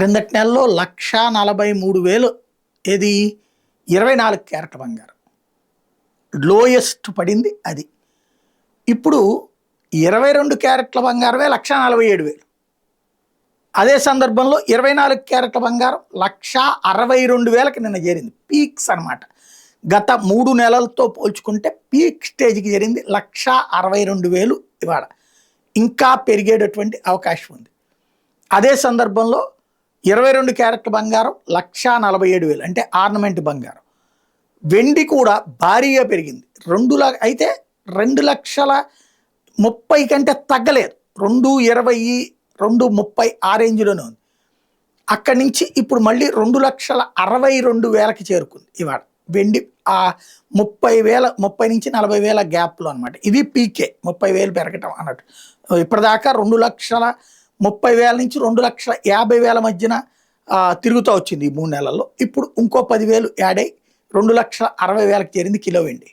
క్రిందటి నెలలో 1,43,000 ఏది 24 క్యారెట్ బంగారం లోయెస్ట్ పడింది అది. ఇప్పుడు 22 క్యారెట్ల బంగారమే 1,47,000. అదే సందర్భంలో 24 క్యారెట్ల బంగారం 1,62,000కి నిన్న చేరింది. పీక్స్ అనమాట. గత 3 నెలలతో పోల్చుకుంటే పీక్ స్టేజ్కి చేరింది 1,62,000 ఇవాళ. ఇంకా పెరిగేటటువంటి అవకాశం ఉంది. అదే సందర్భంలో 22 క్యారెట్ల బంగారం 1,47,000 అంటే ఆర్నమెంట్ బంగారం. వెండి కూడా భారీగా పెరిగింది. అయితే 2,30,000 కంటే తగ్గలేదు. 2,20, 2,30 ఆ రేంజ్లోనే ఉంది. అక్కడి నుంచి ఇప్పుడు మళ్ళీ 2,62,000కి చేరుకుంది ఇవాళ వెండి. ఆ 30,000 నుంచి 40,000 గ్యాప్లో అనమాట. ఇది పీకే 30,000 పెరగటం అన్నట్టు. ఇప్పటిదాకా 2,30,000 నుంచి 2,50,000 మధ్యన తిరుగుతూ వచ్చింది ఈ 3 నెలల్లో. ఇప్పుడు ఇంకో 10,000 యాడ్ అయ్యి 2,60,000కి చేరింది కిలో వెండి.